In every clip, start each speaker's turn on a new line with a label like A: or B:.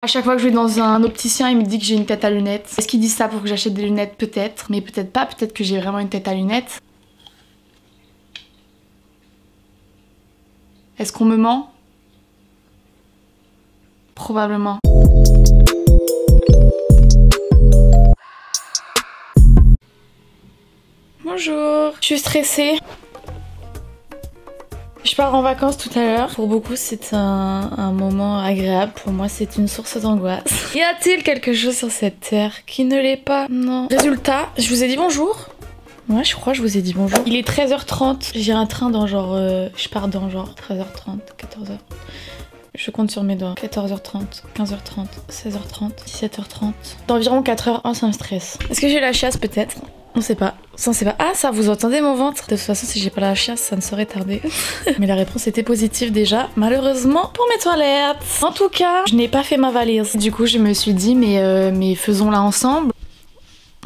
A: À chaque fois que je vais dans un opticien, il me dit que j'ai une tête à lunettes. Est-ce qu'ils disent ça pour que j'achète des lunettes? Peut-être, mais peut-être pas. Peut-être que j'ai vraiment une tête à lunettes. Est-ce qu'on me ment? Probablement. Bonjour, je suis stressée. Je pars en vacances tout à l'heure. Pour beaucoup, c'est un moment agréable. Pour moi, c'est une source d'angoisse. Y a-t-il quelque chose sur cette terre qui ne l'est pas? Non. Résultat, je vous ai dit bonjour. Ouais, je crois que je vous ai dit bonjour. Il est 13h30. J'ai un train dans genre... je pars dans genre 13h30, 14h. Je compte sur mes doigts. 14h30, 15h30, 16h30, 17h30. Dans environ 4h. Oh, ça me stresse. Est-ce que j'ai la chiasse peut-être? On sait pas. Ça, on sait pas. Ah, ça, vous entendez mon ventre? De toute façon, si j'ai pas la chiasse, ça ne saurait tarder. Mais la réponse était positive déjà, malheureusement, pour mes toilettes. En tout cas, je n'ai pas fait ma valise. Du coup, je me suis dit, mais faisons-la ensemble.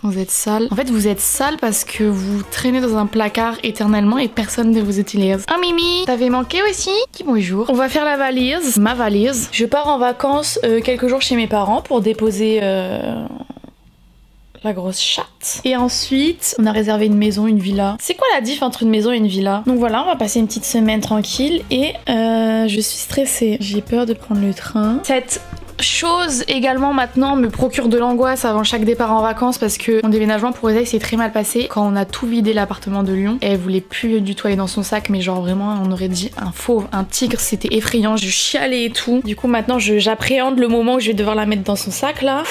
A: Vous êtes sale. En fait, vous êtes sale parce que vous traînez dans un placard éternellement et personne ne vous utilise. Oh Mimi, t'avais manqué aussi? Bonjour. On va faire la valise, ma valise. Je pars en vacances quelques jours chez mes parents pour déposer la grosse chatte. Et ensuite, on a réservé une maison, une villa. C'est quoi la diff entre une maison et une villa? Donc voilà, on va passer une petite semaine tranquille et je suis stressée. J'ai peur de prendre le train. Cette chose également maintenant me procure de l'angoisse avant chaque départ en vacances parce que mon déménagement pour Oseille s'est très mal passé. Quand on a tout vidé l'appartement de Lyon, elle voulait plus du tout aller dans son sac, mais genre vraiment on aurait dit un fauve, un tigre, c'était effrayant, je chialais et tout. Du coup maintenant j'appréhende le moment où je vais devoir la mettre dans son sac là.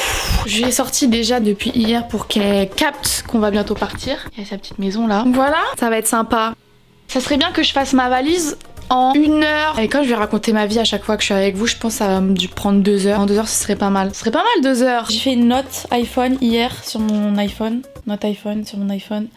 A: Je l'ai sortie déjà depuis hier pour qu'elle capte qu'on va bientôt partir. Il y a sa petite maison là. Donc voilà, ça va être sympa. Ça serait bien que je fasse ma valise en 1 heure. Et quand je vais raconter ma vie à chaque fois que je suis avec vous, je pense que ça va me prendre 2 heures. En 2 heures, ce serait pas mal. Ce serait pas mal 2 heures. J'ai fait une note iPhone hier sur mon iPhone. Note iPhone sur mon iPhone.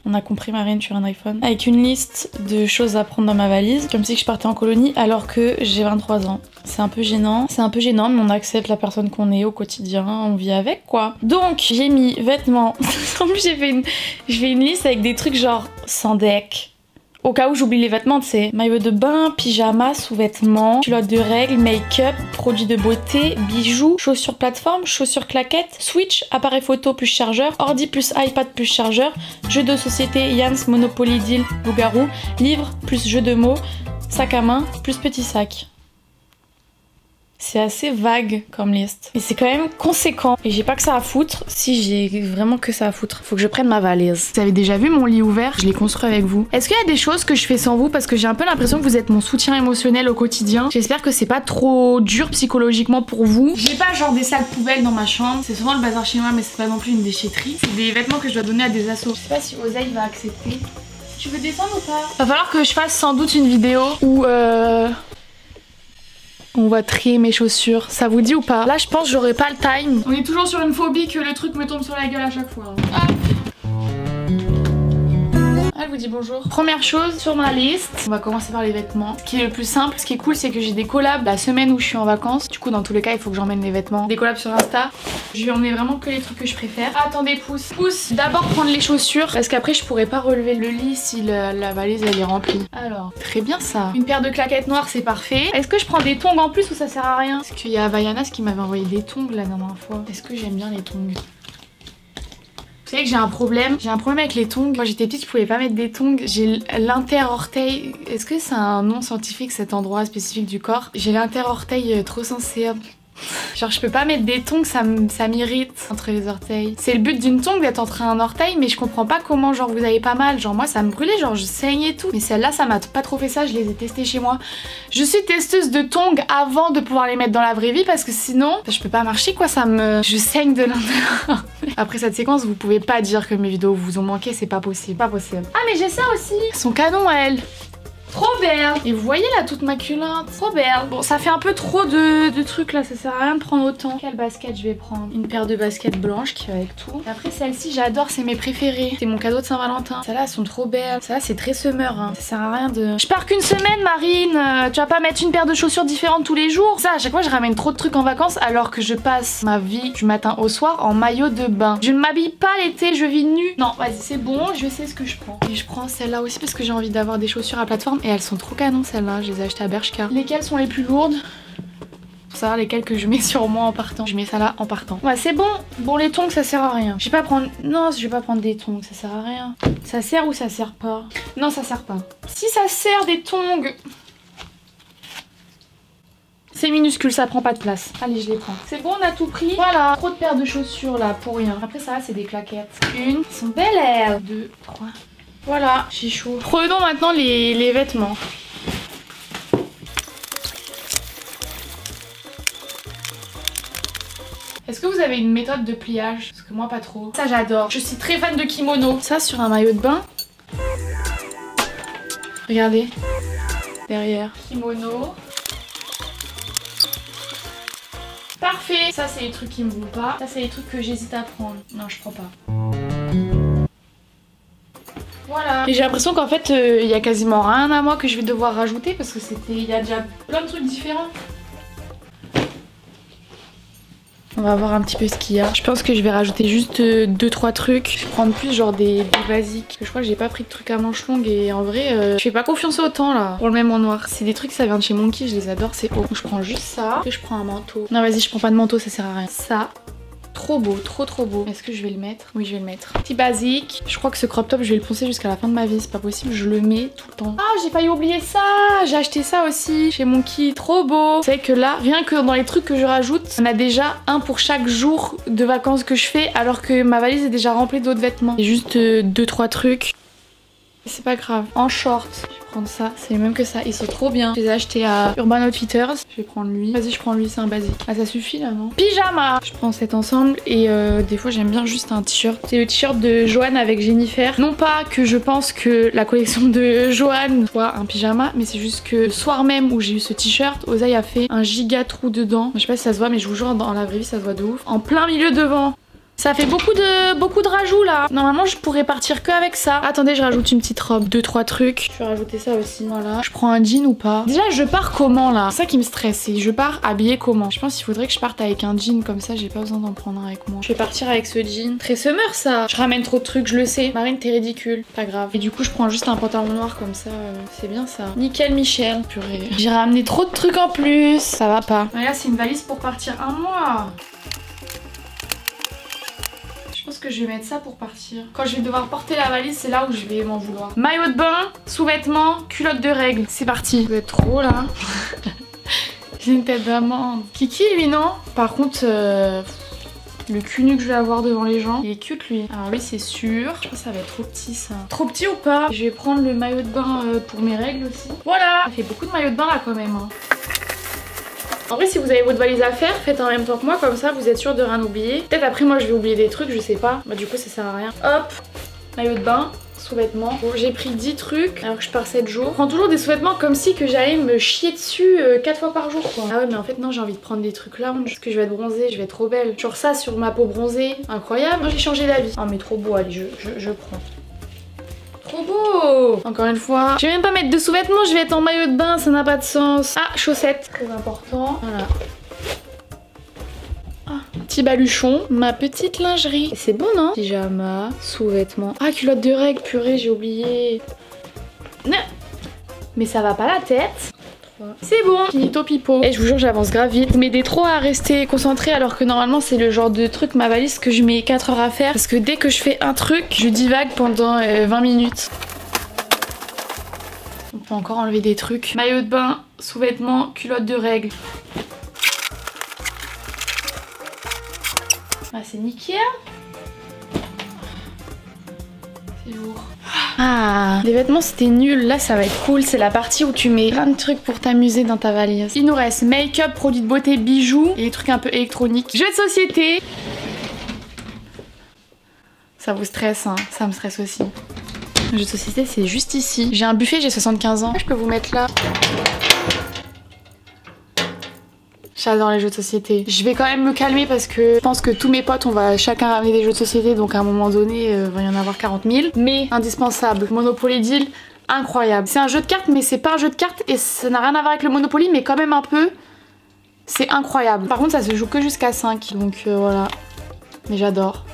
A: On a compris Marine sur un iPhone. Avec une liste de choses à prendre dans ma valise. Comme si je partais en colonie alors que j'ai 23 ans. C'est un peu gênant. C'est un peu gênant, mais on accepte la personne qu'on est au quotidien. On vit avec quoi. Donc, j'ai mis vêtements. En plus, je fais une liste avec des trucs genre sans deck. Au cas où j'oublie les vêtements, tu sais. Maillot de bain, pyjama, sous-vêtements, culotte de règles, make-up, produits de beauté, bijoux, chaussures plateforme, chaussures claquettes, Switch, appareil photo plus chargeur, ordi plus iPad plus chargeur, jeux de société, Yans, Monopoly, Deal, Loup-garou, livre plus jeu de mots, sac à main plus petit sac. C'est assez vague comme liste. Et c'est quand même conséquent. Et j'ai pas que ça à foutre. Si, j'ai vraiment que ça à foutre. Faut que je prenne ma valise. Vous avez déjà vu mon lit ouvert? Je l'ai construit avec vous. Est-ce qu'il y a des choses que je fais sans vous? Parce que j'ai un peu l'impression que vous êtes mon soutien émotionnel au quotidien. J'espère que c'est pas trop dur psychologiquement pour vous. J'ai pas genre des sales poubelles dans ma chambre. C'est souvent le bazar chez moi, mais c'est pas non plus une déchetterie. C'est des vêtements que je dois donner à des assos. Je sais pas si Oseille va accepter. Tu veux descendre ou pas? Va falloir que je fasse sans doute une vidéo où on va trier mes chaussures. Ça vous dit ou pas? Là, je pense que j'aurai pas le time. On est toujours sur une phobie que le truc me tombe sur la gueule à chaque fois. Hop. Elle vous dit bonjour. Première chose sur ma liste, on va commencer par les vêtements. Ce qui est le plus simple, ce qui est cool, c'est que j'ai des collabs la semaine où je suis en vacances. Du coup, dans tous les cas, il faut que j'emmène les vêtements. Des collabs sur Insta. Je vais emmener vraiment que les trucs que je préfère. Attendez, pousse. Pousse. D'abord prendre les chaussures parce qu'après, je pourrais pas relever le lit si la valise elle est remplie. Alors, très bien ça. Une paire de claquettes noires, c'est parfait. Est-ce que je prends des tongs en plus ou ça sert à rien? Parce qu'il y a Vayanas qui m'avait envoyé des tongs la dernière fois. Est-ce que j'aime bien les tongs? Vous savez que j'ai un problème avec les tongs. Quand j'étais petite, je pouvais pas mettre des tongs. J'ai l'inter-orteil. Est-ce que c'est un nom scientifique, cet endroit spécifique du corps? J'ai l'inter-orteil trop sensible. Genre je peux pas mettre des tongs, ça m'irrite entre les orteils. C'est le but d'une tongue d'être entre un orteil, mais je comprends pas comment genre vous avez pas mal. Genre moi ça me brûlait, genre je saignais et tout. Mais celle-là ça m'a pas trop fait ça, je les ai testées chez moi. Je suis testeuse de tongs avant de pouvoir les mettre dans la vraie vie parce que sinon je peux pas marcher quoi, je saigne de l'intérieur. Après cette séquence vous pouvez pas dire que mes vidéos vous ont manqué, c'est pas possible, pas possible. Ah mais j'ai ça aussi. Son canon elle. Trop belle. Et vous voyez là toute ma culotte, trop belle. Bon ça fait un peu trop de trucs là, ça sert à rien de prendre autant. Quelle basket je vais prendre? Une paire de baskets blanches qui va avec tout. Et après celle-ci j'adore, c'est mes préférées. C'est mon cadeau de Saint-Valentin. Celles-là elles sont trop belles. Celles-là c'est très summer hein. Ça sert à rien de... Je pars qu'une semaine Marine. Tu vas pas mettre une paire de chaussures différentes tous les jours. Ça à chaque fois je ramène trop de trucs en vacances alors que je passe ma vie du matin au soir en maillot de bain. Je ne m'habille pas l'été, je vis nue. Non vas-y c'est bon, je sais ce que je prends. Et je prends celle-là aussi parce que j'ai envie d'avoir des chaussures à plateforme. Et elles sont trop canon celles-là, je les ai achetées à Bershka. Lesquelles sont les plus lourdes? Pour savoir lesquels que je mets sur moi en partant. Je mets ça là en partant. Ouais, c'est bon. Bon, les tongs, ça sert à rien. Je vais pas prendre... Non, je vais pas prendre des tongs, ça sert à rien. Ça sert ou ça sert pas? Non, ça sert pas. Si ça sert des tongs... C'est minuscule, ça prend pas de place. Allez, je les prends. C'est bon, on a tout pris. Voilà, trop de paires de chaussures là, pour rien. Après ça, c'est des claquettes. Une, elles sont belles elles. 2, 3. Voilà, chichou. Prenons maintenant les vêtements. Est-ce que vous avez une méthode de pliage? Parce que moi, pas trop. Ça, j'adore. Je suis très fan de kimono. Ça, sur un maillot de bain. Regardez. Derrière. Kimono. Parfait. Ça, c'est les trucs qui me vont pas. Ça, c'est les trucs que j'hésite à prendre. Non, je prends pas. Voilà. Et j'ai l'impression qu'en fait, il y a quasiment rien à moi que je vais devoir rajouter parce que il y a déjà plein de trucs différents. On va voir un petit peu ce qu'il y a. Je pense que je vais rajouter juste 2-3 trucs. Je vais prendre plus genre des basiques. Je crois que j'ai pas pris de trucs à manches longues et en vrai, je fais pas confiance au temps là. Pour le même en noir. C'est des trucs, ça vient de chez Monkey, je les adore, c'est haut. Je prends juste ça. Et je prends un manteau. Non, vas-y, je prends pas de manteau, ça sert à rien. Ça. Trop beau, trop beau. Est-ce que je vais le mettre? Oui, je vais le mettre. Petit basique. Je crois que ce crop top, je vais le poncer jusqu'à la fin de ma vie. C'est pas possible, je le mets tout le temps. Ah, j'ai failli oublier ça. J'ai acheté ça aussi chez Monkey. Trop beau. Vous savez que là, rien que dans les trucs que je rajoute, on a déjà un pour chaque jour de vacances que je fais, alors que ma valise est déjà remplie d'autres vêtements. C'est juste 2-3 trucs. C'est pas grave. En short, je vais prendre ça. C'est le même que ça. Ils sont trop bien. Je les ai achetés à Urban Outfitters. Je vais prendre lui. Vas-y, je prends lui, c'est un basique. Ah, ça suffit là, non? Pyjama. Je prends cet ensemble et des fois j'aime bien juste un t-shirt. C'est le t-shirt de Joanne avec Jennifer. Non pas que je pense que la collection de Joanne soit un pyjama, mais c'est juste que le soir même où j'ai eu ce t-shirt, Oseille a fait un giga trou dedans. Je sais pas si ça se voit, mais je vous jure, dans la vraie vie, ça se voit de ouf. En plein milieu devant. Ça fait beaucoup de rajouts là. Normalement je pourrais partir que avec ça. Attendez, je rajoute une petite robe, 2-3 trucs. Je vais rajouter ça aussi. Voilà. Je prends un jean ou pas? Déjà je pars comment là? C'est ça qui me stresse. Je pars habillée comment? Je pense qu'il faudrait que je parte avec un jean comme ça. J'ai pas besoin d'en prendre un avec moi. Je vais partir avec ce jean. Très summer ça. Je ramène trop de trucs, je le sais. Marine, t'es ridicule. Pas grave. Et du coup je prends juste un pantalon noir comme ça. C'est bien ça. Nickel Michel. Purée. J'ai ramené trop de trucs en plus. Ça va pas. Là c'est une valise pour partir un mois. Je pense que je vais mettre ça pour partir. Quand je vais devoir porter la valise, c'est là où je vais m'en vouloir. Maillot de bain, sous-vêtements, culotte de règles. C'est parti. Vous êtes trop là. J'ai une tête d'amande. Kiki lui non. Par contre, le cul nu que je vais avoir devant les gens, il est cute lui. Alors lui c'est sûr. Je pense que ça va être trop petit ça. Trop petit ou pas? Je vais prendre le maillot de bain pour mes règles aussi. Voilà. Ça fait beaucoup de maillots de bain là quand même. Hein. En vrai, si vous avez votre valise à faire, faites en même temps que moi, comme ça vous êtes sûr de rien oublier. Peut-être après moi je vais oublier des trucs, je sais pas. Bah du coup ça sert à rien. Hop, maillot de bain, sous-vêtements. Bon, j'ai pris 10 trucs alors que je pars 7 jours. Je prends toujours des sous-vêtements comme si que j'allais me chier dessus 4 fois par jour quoi. Ah ouais mais en fait non, j'ai envie de prendre des trucs lounge parce que je vais être bronzée, je vais être trop belle. Genre ça sur ma peau bronzée, incroyable. Moi j'ai changé d'avis. Oh mais trop beau, allez je prends. Trop beau! Encore une fois, je vais même pas mettre de sous-vêtements, je vais être en maillot de bain, ça n'a pas de sens. Ah, chaussettes, très important. Voilà. Ah, petit baluchon, ma petite lingerie. C'est bon non? Pyjama, sous-vêtements. Ah, culotte de règles, purée, j'ai oublié. Non. Mais ça va pas la tête. C'est bon, finito pipo. Et je vous jure j'avance grave vite. Vous m'aidez trop à rester concentrée alors que normalement c'est le genre de truc, ma valise, que je mets 4 heures à faire. Parce que dès que je fais un truc, je divague pendant 20 minutes. On peut encore enlever des trucs. Maillot de bain, sous-vêtements, culotte de règles. Ah c'est nickel. C'est lourd. Ah, les vêtements c'était nul, là ça va être cool, c'est la partie où tu mets plein de trucs pour t'amuser dans ta valise. Il nous reste make-up, produits de beauté, bijoux et des trucs un peu électroniques. Jeux de société. Ça vous stresse hein, ça me stresse aussi. Jeux de société c'est juste ici. J'ai un buffet, j'ai 75 ans. Je peux vous mettre là. J'adore les jeux de société. Je vais quand même me calmer parce que je pense que tous mes potes, on va chacun ramener des jeux de société. Donc à un moment donné, il va y en avoir 40 000. Mais indispensable. Monopoly Deal, incroyable. C'est un jeu de cartes, mais c'est pas un jeu de cartes. Et ça n'a rien à voir avec le Monopoly, mais quand même un peu. C'est incroyable. Par contre, ça se joue que jusqu'à 5. Donc voilà. Mais j'adore.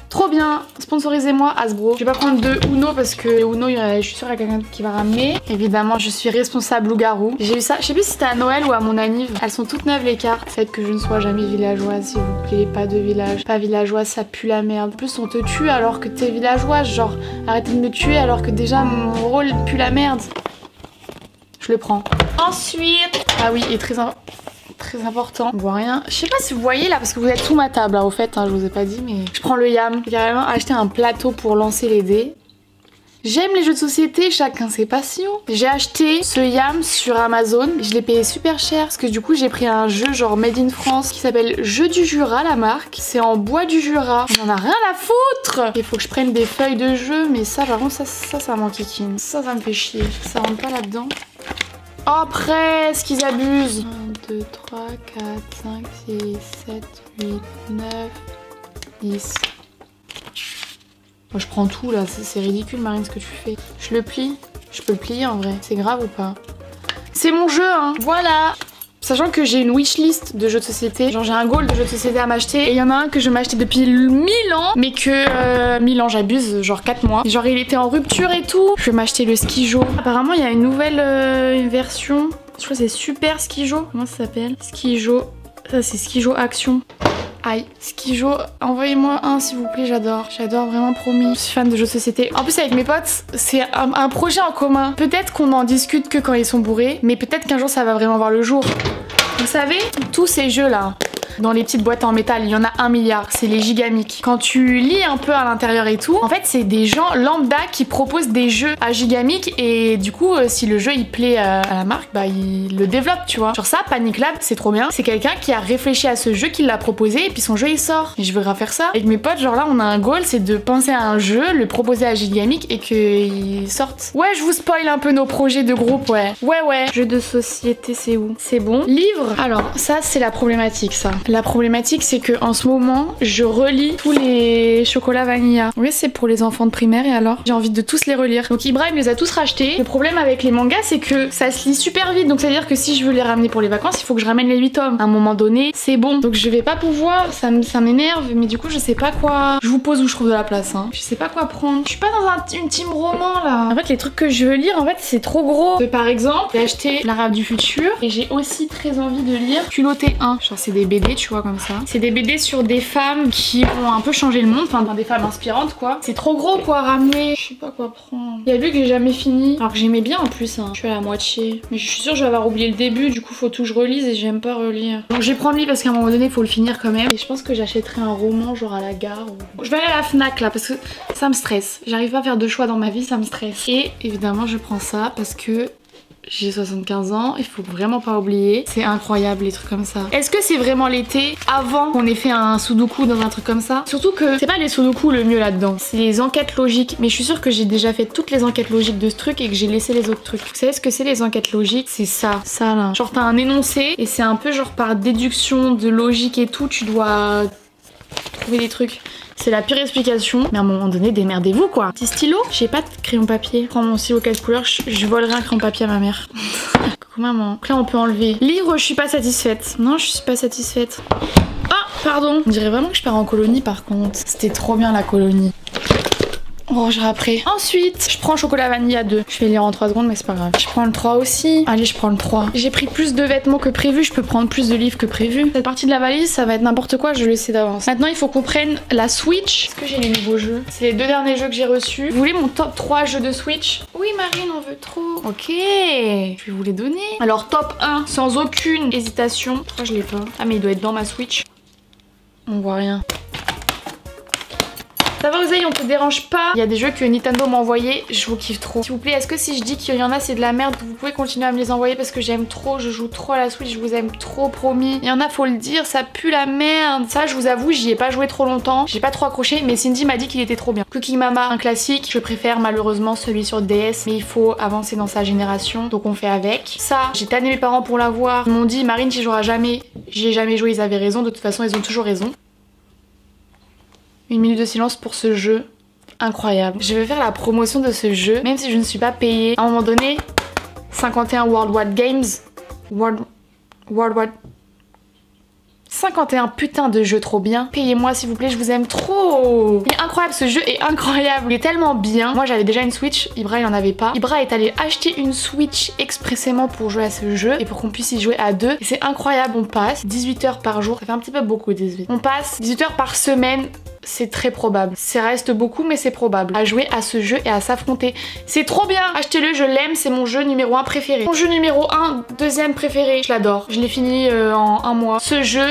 A: Trop bien, sponsorisez-moi Hasbro. Je vais pas prendre de Uno parce que Uno, je suis sûre qu'il y a quelqu'un qui va ramener. Évidemment, je suis responsable loup-garou. J'ai eu ça, je sais plus si c'était à Noël ou à mon anniv. Elles sont toutes neuves les cartes. Faites que je ne sois jamais villageoise, s'il vous plaît. Pas de village. Pas villageoise, ça pue la merde. En plus, on te tue alors que t'es villageoise. Genre, arrêtez de me tuer alors que déjà mon rôle pue la merde. Je le prends. Ensuite, ah oui, et très important. On voit rien. Je sais pas si vous voyez là, parce que vous êtes sous ma table, là, au fait, hein, je vous ai pas dit, mais je prends le yam. J'ai carrément acheté un plateau pour lancer les dés. J'aime les jeux de société, chacun ses passions. J'ai acheté ce yam sur Amazon. Je l'ai payé super cher parce que du coup j'ai pris un jeu genre Made in France qui s'appelle Jeu du Jura, la marque. C'est en bois du Jura. On en a rien à foutre. Il faut que je prenne des feuilles de jeu, mais ça par contre ça m'enquiquine. Ça me fait chier. Ça rentre pas là-dedans. Oh presque, ils abusent. 1, 2, 3, 4, 5, 6, 7, 8, 9, 10. Moi, je prends tout là, c'est ridicule Marine ce que tu fais. Je le plie. Je peux le plier en vrai. C'est grave ou pas? C'est mon jeu hein. Voilà. Sachant que j'ai une wishlist de jeux de société. Genre j'ai un goal de jeux de société à m'acheter. Et il y en a un que je m'achetais depuis 1000 ans. Mais que 1000 ans j'abuse, genre 4 mois. Genre il était en rupture et tout. Je vais m'acheter le Skijo. Apparemment il y a une nouvelle version. Je crois que c'est Super Skijo. Comment ça s'appelle? Skijo. Ça c'est Skijo Action. Aïe, Skijo, envoyez-moi un s'il vous plaît, j'adore. J'adore vraiment, promis. Je suis fan de jeux de société. En plus avec mes potes, c'est un projet en commun. Peut-être qu'on en discute que quand ils sont bourrés, mais peut-être qu'un jour ça va vraiment voir le jour. Vous savez, tous ces jeux là, dans les petites boîtes en métal, il y en a 1 milliard, c'est les Gigamic. Quand tu lis un peu à l'intérieur et tout, en fait c'est des gens lambda qui proposent des jeux à Gigamic et du coup si le jeu il plaît à la marque, bah il le développe, tu vois. Genre ça, Panic Lab, c'est trop bien. C'est quelqu'un qui a réfléchi à ce jeu, qui l'a proposé et puis son jeu il sort. Et je veux grave faire ça. Avec mes potes, genre là on a un goal, c'est de penser à un jeu, le proposer à Gigamic et qu'il sorte. Ouais, je vous spoil un peu nos projets de groupe, ouais. Ouais. Jeu de société, c'est où? C'est bon. Livre. Alors ça c'est la problématique ça. La problématique c'est que en ce moment je relis tous les chocolats vanilla. Oui c'est pour les enfants de primaire et alors j'ai envie de tous les relire. Donc Ibrahim les a tous rachetés. Le problème avec les mangas c'est que ça se lit super vite. Donc ça veut dire que si je veux les ramener pour les vacances il faut que je ramène les 8 tomes. À un moment donné c'est bon. Donc je vais pas pouvoir, ça m'énerve. Mais du coup je sais pas quoi. Je vous pose où je trouve de la place hein. Je sais pas quoi prendre. Je suis pas dans une team roman là. En fait les trucs que je veux lire en fait c'est trop gros. Par exemple j'ai acheté l'Arabe du futur. Et j'ai aussi très envie de lire Culotté 1. Genre c'est des BD tu vois comme ça. C'est des BD sur des femmes qui ont un peu changé le monde, enfin des femmes inspirantes quoi. C'est trop gros quoi à ramener. Je sais pas quoi prendre. Il y a vu que j'ai jamais fini. Alors que j'aimais bien en plus hein. Je suis à la moitié. Mais je suis sûre que je vais avoir oublié le début, du coup faut tout que je relise et j'aime pas relire. Donc je vais prendre lui parce qu'à un moment donné il faut le finir quand même. Et je pense que j'achèterai un roman genre à la gare ou... Je vais aller à la Fnac là parce que ça me stresse. J'arrive pas à faire de choix dans ma vie, ça me stresse. Et évidemment je prends ça parce que j'ai 75 ans, il faut vraiment pas oublier. C'est incroyable les trucs comme ça. Est-ce que c'est vraiment l'été avant qu'on ait fait un sudoku dans un truc comme ça? Surtout que c'est pas les sudoku le mieux là-dedans, c'est les enquêtes logiques. Mais je suis sûre que j'ai déjà fait toutes les enquêtes logiques de ce truc et que j'ai laissé les autres trucs. Vous savez ce que c'est les enquêtes logiques? C'est ça là. Genre t'as un énoncé et c'est un peu genre par déduction de logique et tout, tu dois trouver des trucs. C'est la pire explication, mais à un moment donné, démerdez-vous quoi. Petit stylo? J'ai pas de crayon papier. Je prends mon stylo 4 couleurs, je volerai un crayon papier à ma mère. Coucou maman. Donc là, on peut enlever. Livre, je suis pas satisfaite. Non, je suis pas satisfaite. Ah, pardon. On dirait vraiment que je pars en colonie par contre. C'était trop bien la colonie. On rangera après. Ensuite, je prends chocolat vanille à 2. Je vais lire en 3 secondes, mais c'est pas grave. Je prends le 3 aussi. Allez, je prends le 3. J'ai pris plus de vêtements que prévu. Je peux prendre plus de livres que prévu. Cette partie de la valise, ça va être n'importe quoi, je le sais d'avance. Maintenant, il faut qu'on prenne la Switch. Est-ce que j'ai les nouveaux jeux? C'est les 2 derniers jeux que j'ai reçus. Vous voulez mon top 3 jeux de Switch? Oui, Marine, on veut trop. Ok, je vais vous les donner. Alors, top 1, sans aucune hésitation. Pourquoi je l'ai pas? Ah, mais il doit être dans ma Switch. On voit rien. Ça va Oseille, on te dérange pas. Il y a des jeux que Nintendo m'a envoyés, je vous kiffe trop. S'il vous plaît, est-ce que si je dis qu'il y en a c'est de la merde, vous pouvez continuer à me les envoyer parce que j'aime trop, je joue trop à la Switch, je vous aime trop, promis. Il y en a, faut le dire, ça pue la merde. Ça, je vous avoue, j'y ai pas joué trop longtemps, j'ai pas trop accroché, mais Cindy m'a dit qu'il était trop bien. Cooking Mama, un classique, je préfère malheureusement celui sur DS, mais il faut avancer dans sa génération, donc on fait avec. Ça, j'ai tanné mes parents pour l'avoir. Ils m'ont dit, Marine, tu joueras jamais. J'y ai jamais joué, ils avaient raison, de toute façon, ils ont toujours raison. 1 minute de silence pour ce jeu incroyable. Je vais faire la promotion de ce jeu, même si je ne suis pas payée. À un moment donné, 51 Worldwide Games. Worldwide. 51 putain de jeux trop bien. Payez-moi s'il vous plaît, je vous aime trop. Il est incroyable, ce jeu est incroyable. Il est tellement bien. Moi j'avais déjà une Switch, Ibra il en avait pas. Ibra est allé acheter une Switch expressément pour jouer à ce jeu et pour qu'on puisse y jouer à deux. Et c'est incroyable, on passe 18 heures par jour. Ça fait un petit peu beaucoup 18. On passe 18 heures par semaine. C'est très probable. Ça reste beaucoup mais c'est probable. À jouer à ce jeu et à s'affronter. C'est trop bien. Achetez-le, je l'aime, c'est mon jeu numéro 1 préféré. Mon jeu numéro 1, deuxième préféré. Je l'adore. Je l'ai fini en un mois. Ce jeu,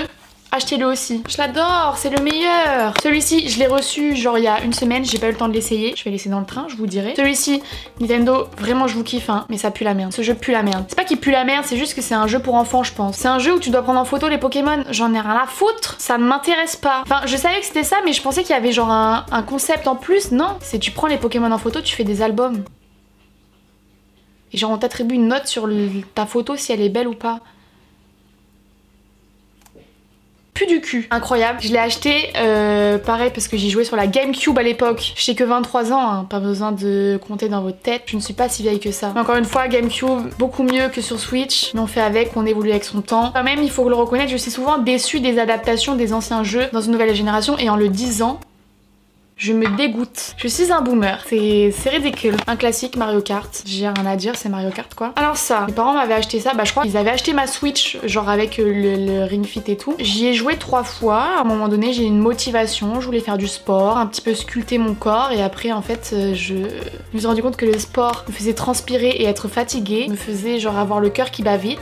A: achetez-le aussi. Je l'adore, c'est le meilleur. Celui-ci, je l'ai reçu genre il y a une semaine, j'ai pas eu le temps de l'essayer. Je vais laisser dans le train, je vous dirai. Celui-ci, Nintendo, vraiment je vous kiffe hein, mais ça pue la merde. Ce jeu pue la merde. C'est pas qu'il pue la merde, c'est juste que c'est un jeu pour enfants je pense. C'est un jeu où tu dois prendre en photo les Pokémon. J'en ai rien à foutre, ça ne m'intéresse pas. Enfin, je savais que c'était ça, mais je pensais qu'il y avait genre un concept en plus. Non, c'est tu prends les Pokémon en photo, tu fais des albums. Et genre on t'attribue une note sur ta photo si elle est belle ou pas. Plus du cul. Incroyable. Je l'ai acheté pareil parce que j'y jouais sur la GameCube à l'époque. J'ai que 23 ans, hein, pas besoin de compter dans votre tête. Je ne suis pas si vieille que ça. Mais encore une fois, GameCube, beaucoup mieux que sur Switch. Mais on fait avec, on évolue avec son temps. Quand même, il faut le reconnaître, je suis souvent déçue des adaptations des anciens jeux dans une nouvelle génération. Et en le disant, je me dégoûte. Je suis un boomer. C'est ridicule. Un classique Mario Kart. J'ai rien à dire, c'est Mario Kart quoi. Alors ça, mes parents m'avaient acheté ça. Bah je crois qu'ils avaient acheté ma Switch, genre avec le Ring Fit et tout. J'y ai joué 3 fois. À un moment donné, j'ai une motivation. Je voulais faire du sport, un petit peu sculpter mon corps. Et après, en fait, je me suis rendu compte que le sport me faisait transpirer et être fatiguée. Me faisait genre avoir le cœur qui bat vite.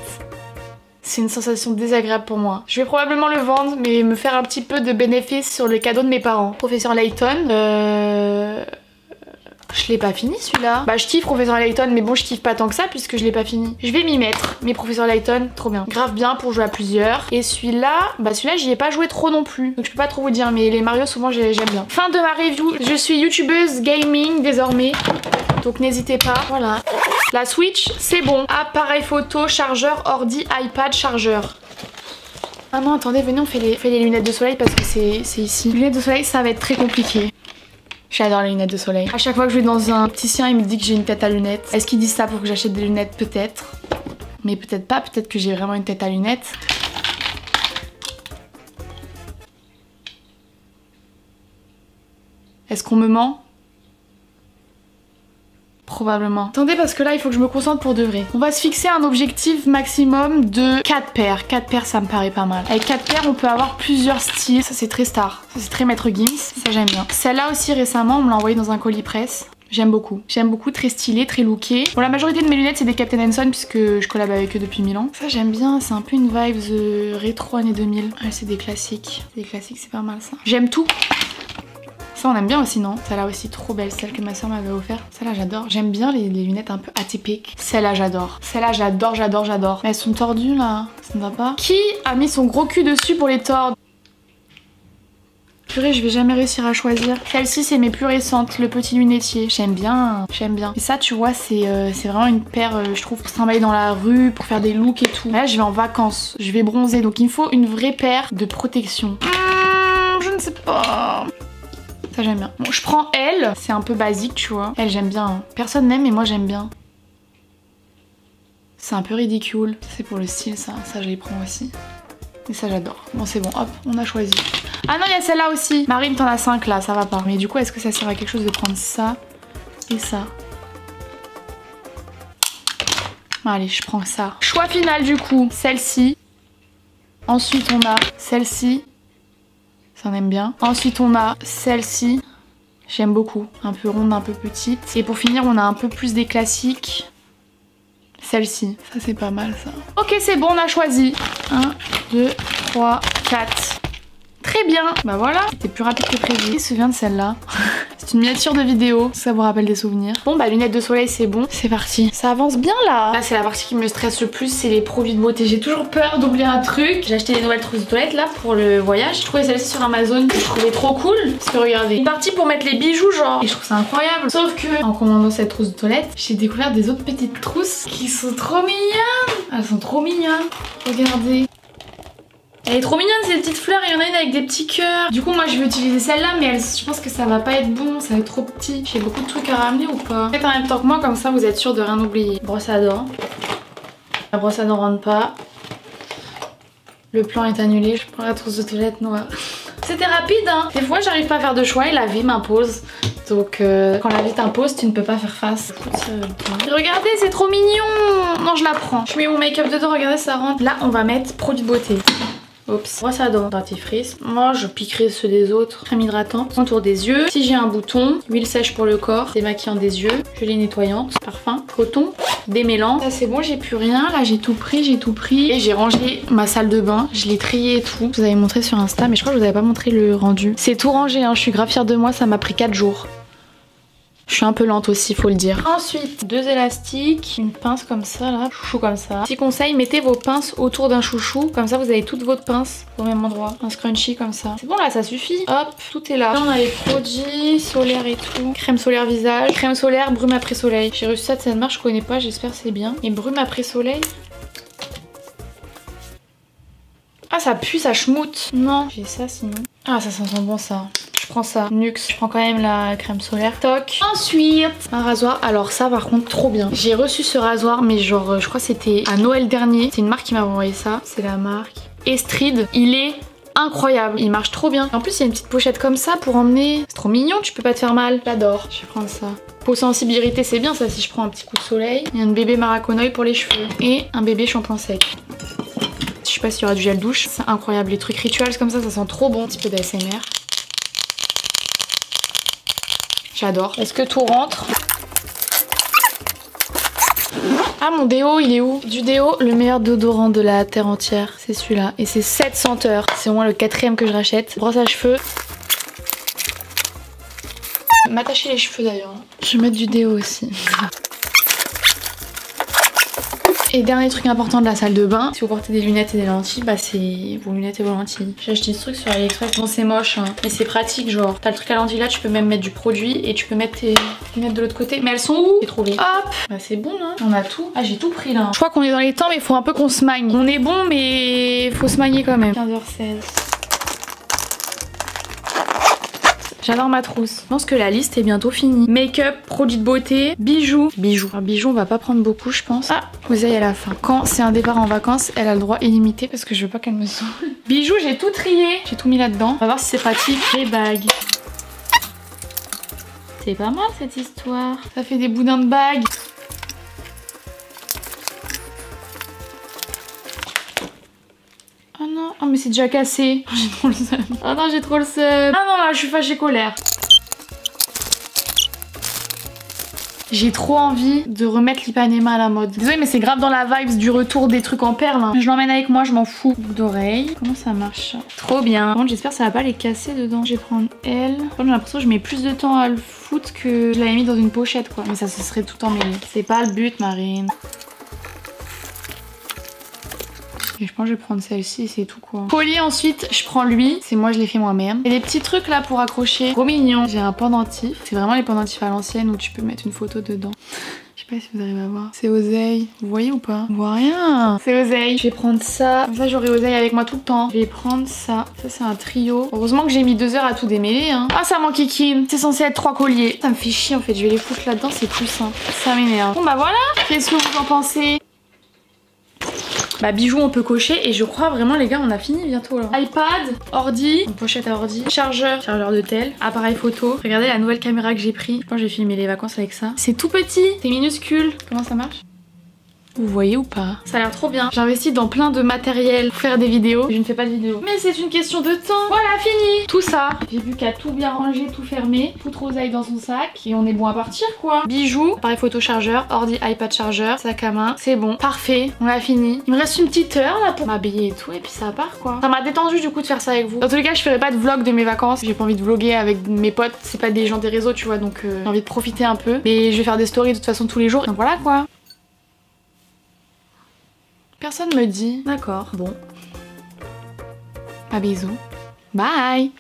A: C'est une sensation désagréable pour moi. Je vais probablement le vendre, mais me faire un petit peu de bénéfice sur le cadeau de mes parents. Professeur Layton, je l'ai pas fini celui-là. Bah je kiffe Professeur Layton, mais bon je kiffe pas tant que ça puisque je l'ai pas fini. Je vais m'y mettre. Mais Professeur Layton, trop bien. Grave bien pour jouer à plusieurs. Et celui-là, bah celui-là j'y ai pas joué trop non plus. Donc je peux pas trop vous dire, mais les Mario souvent j'aime bien. Fin de ma review. Je suis youtubeuse gaming désormais. Donc n'hésitez pas, voilà. La Switch, c'est bon. Appareil photo, chargeur, ordi, iPad, chargeur. Ah non, attendez, venez, on fait les lunettes de soleil parce que c'est ici. Les lunettes de soleil, ça va être très compliqué. J'adore les lunettes de soleil. À chaque fois que je vais dans un opticien, il me dit que j'ai une tête à lunettes. Est-ce qu'ils disent ça pour que j'achète des lunettes? Peut-être. Mais peut-être pas, peut-être que j'ai vraiment une tête à lunettes. Est-ce qu'on me ment? Probablement. Attendez parce que là il faut que je me concentre pour de vrai. On va se fixer un objectif maximum de 4 paires. 4 paires ça me paraît pas mal. Avec 4 paires on peut avoir plusieurs styles. Ça c'est très star. Ça c'est très Maître Gims. Ça j'aime bien. Celle-là aussi récemment on me l'a envoyée dans un colis presse. J'aime beaucoup. J'aime beaucoup, très stylé, très looké. Bon la majorité de mes lunettes c'est des Captain Henson puisque je collab avec eux depuis 1000 ans. Ça j'aime bien, c'est un peu une vibe rétro années 2000. Ouais c'est des classiques. Des classiques c'est pas mal ça. J'aime tout. Ça on aime bien aussi non? Celle-là aussi trop belle, celle que ma soeur m'avait offert. Celle-là j'adore. J'aime bien les lunettes un peu atypiques. Celle-là j'adore. Celle-là j'adore. Mais elles sont tordues là, ça ne va pas. Qui a mis son gros cul dessus pour les tordre? Purée, je vais jamais réussir à choisir. Celle-ci c'est mes plus récentes, le petit lunetier. J'aime bien. Et ça tu vois c'est vraiment une paire je trouve pour se trimballer dans la rue, pour faire des looks et tout. Là je vais en vacances, je vais bronzer donc il me faut une vraie paire de protection. Je ne sais pas. Ça j'aime bien. Bon, je prends elle, c'est un peu basique tu vois. Elle j'aime bien. Personne n'aime mais moi j'aime bien. C'est un peu ridicule. C'est pour le style ça je les prends aussi. Et ça j'adore. Bon c'est bon, hop, on a choisi. Ah non il y a celle-là aussi. Marine t'en as 5 là, ça va pas. Mais du coup est-ce que ça sert à quelque chose de prendre ça et ça? Allez je prends ça. Choix final du coup, celle-ci. Ensuite on a celle-ci. Ça on aime bien. Ensuite on a celle-ci. J'aime beaucoup. Un peu ronde, un peu petite. Et pour finir on a un peu plus des classiques. Celle-ci. Ça c'est pas mal ça. Ok c'est bon on a choisi. 1, 2, 3, 4. Très bien. Bah voilà. C'était plus rapide que prévu. Qui se souvient de celle-là? C'est une miniature de vidéo. Ça vous rappelle des souvenirs. Bon bah lunettes de soleil c'est bon. C'est parti. Ça avance bien là. Là c'est la partie qui me stresse le plus. C'est les produits de beauté. J'ai toujours peur d'oublier un truc. J'ai acheté des nouvelles trousses de toilette là pour le voyage. J'ai trouvé celle-ci sur Amazon que je trouvais trop cool. Parce que regardez. Une partie pour mettre les bijoux genre. Et je trouve ça incroyable. Sauf que en commandant cette trousse de toilette, j'ai découvert des autres petites trousses qui sont trop mignonnes. Elles sont trop mignonnes. Regardez. Elle est trop mignonne ces petites fleurs, il y en a une avec des petits cœurs. Du coup moi je vais utiliser celle-là mais je pense que ça va pas être bon, ça va être trop petit. J'ai beaucoup de trucs à ramener ou pas? Faites en même temps que moi comme ça vous êtes sûr de rien oublier. Brosse à dents. La brosse à dents rentre pas. Le plan est annulé, je prends la trousse de toilette noire. C'était rapide hein. Des fois j'arrive pas à faire de choix et la vie m'impose. Donc quand la vie t'impose, tu ne peux pas faire face. Regardez, c'est trop mignon. Non, je la prends. Je mets mon make-up dedans, regardez, ça rentre. Là, on va mettre produit de beauté. Oups. Brosse à dents, dentifrice. Moi, je piquerai ceux des autres. Crème hydratante. Contour des yeux. Si j'ai un bouton. Huile sèche pour le corps. Démaquillant des yeux. Gelée nettoyante. Parfum. Coton. Démêlant. Ça, c'est bon, j'ai plus rien. Là, j'ai tout pris, j'ai tout pris. Et j'ai rangé ma salle de bain. Je l'ai triée et tout. Je vous avais montré sur Insta, mais je crois que je vous avais pas montré le rendu. C'est tout rangé, hein. Je suis grave fière de moi. Ça m'a pris 4 jours. Je suis un peu lente aussi, faut le dire. Ensuite, 2 élastiques, une pince comme ça là, chouchou comme ça. Petit conseil, mettez vos pinces autour d'un chouchou, comme ça vous avez toutes vos pinces au même endroit. Un scrunchie comme ça. C'est bon là, ça suffit. Hop, tout est là. Là on a les produits solaires et tout. Crème solaire visage, crème solaire, brume après soleil. J'ai reçu ça de cette marque, je connais pas, j'espère que c'est bien. Et brume après soleil. Ah ça pue, ça schmoute. Non, j'ai ça sinon. Ah ça sent bon ça. Je prends ça. Nux. Je prends quand même la crème solaire. Toc. Ensuite, un rasoir. Alors ça par contre trop bien. J'ai reçu ce rasoir mais genre je crois que c'était à Noël dernier. C'est une marque qui m'a envoyé ça. C'est la marque Estride. Il est incroyable. Il marche trop bien. En plus il y a une petite pochette comme ça pour emmener. C'est trop mignon, tu peux pas te faire mal. J'adore. Je vais prendre ça. Peau sensibilité c'est bien ça si je prends un petit coup de soleil. Il y a un bébé maraconoï pour les cheveux. Et un bébé shampoing sec. Je sais pas s'il y aura du gel douche. C'est incroyable. Les trucs rituels comme ça sent trop bon. Un petit peu d'ASMR. J'adore. Est-ce que tout rentre? Ah mon déo, il est où? Du déo, le meilleur déodorant de la terre entière, c'est celui-là. Et c'est 7 senteurs. C'est au moins le 4e que je rachète. Brosse à cheveux. M'attacher les cheveux d'ailleurs. Je vais mettre du déo aussi. Et dernier truc important de la salle de bain, si vous portez des lunettes et des lentilles, bah c'est vos lunettes et vos lentilles. J'ai acheté ce truc sur AliExpress, bon c'est moche hein, mais c'est pratique genre. T'as le truc à lentilles là, tu peux même mettre du produit et tu peux mettre tes lunettes de l'autre côté. Mais elles sont où? J'ai trouvé. Hop. Bah c'est bon là, on a tout. Ah j'ai tout pris là. Je crois qu'on est dans les temps mais il faut un peu qu'on se magne. On est bon mais faut se magner quand même. 15h16. J'adore ma trousse. Je pense que la liste est bientôt finie. Make-up, produits de beauté, bijoux. Bijoux. Alors bijoux, on va pas prendre beaucoup, je pense. Ah, Oseille à la fin. Quand c'est un départ en vacances, elle a le droit illimité parce que je veux pas qu'elle me saoule. Bijoux, j'ai tout trié. J'ai tout mis là-dedans. On va voir si c'est pratique. Les bagues. C'est pas mal cette histoire. Ça fait des boudins de bagues. Oh non, oh mais c'est déjà cassé. J'ai trop le seum. Oh non, j'ai trop le seum. Ah non, là, je suis fâchée colère. J'ai trop envie de remettre l'Ipanema à la mode. Désolée, mais c'est grave dans la vibe du retour des trucs en perles. Hein. Je l'emmène avec moi, je m'en fous. Boucle d'oreille. Comment ça marche? Trop bien. Par contre, j'espère que ça va pas les casser dedans. Je vais prendre elle. Par contre, j'ai l'impression que je mets plus de temps à le foutre que je l'avais mis dans une pochette, quoi. Mais ça se serait tout emmêlé. C'est pas le but, Marine. Et je pense que je vais prendre celle-ci et c'est tout quoi. Collier ensuite, je prends lui. C'est moi, je l'ai fait moi-même. Et les petits trucs là pour accrocher. Trop mignon. J'ai un pendentif. C'est vraiment les pendentifs à l'ancienne où tu peux mettre une photo dedans. Je sais pas si vous arrivez à voir. C'est Oseille. Vous voyez ou pas? On voit rien. C'est Oseille. Je vais prendre ça. Comme ça, j'aurai Oseille avec moi tout le temps. Je vais prendre ça. Ça, c'est un trio. Heureusement que j'ai mis 2 heures à tout démêler. Hein. Ah, ça m'enquiquine. C'est censé être 3 colliers. Ça me fait chier en fait. Je vais les foutre là-dedans. C'est plus simple. Ça m'énerve. Bon, bah voilà. Qu'est-ce que vous en pensez? Bah bijoux on peut cocher et je crois vraiment les gars on a fini bientôt là. iPad, ordi, une pochette à ordi, chargeur de tel, appareil photo. Regardez la nouvelle caméra que j'ai pris. Je pense que j'ai filmé les vacances avec ça. C'est tout petit, c'est minuscule. Comment ça marche? Vous voyez ou pas? Ça a l'air trop bien. J'investis dans plein de matériel pour faire des vidéos. Je ne fais pas de vidéos. Mais c'est une question de temps. Voilà, fini. Tout ça. J'ai vu qu'à tout bien ranger, tout fermer. Foutre Oseille dans son sac. Et on est bon à partir quoi. Bijoux, appareil photo chargeur, ordi, iPad chargeur, sac à main. C'est bon. Parfait. On a fini. Il me reste une petite heure là pour m'habiller et tout. Et puis ça part quoi. Ça m'a détendu du coup de faire ça avec vous. Dans tous les cas, je ferai pas de vlog de mes vacances. J'ai pas envie de vlogger avec mes potes. C'est pas des gens des réseaux, tu vois. Donc j'ai envie de profiter un peu. Mais je vais faire des stories de toute façon tous les jours. Donc voilà quoi. Personne me dit. D'accord, bon. Pas bisous. Bye.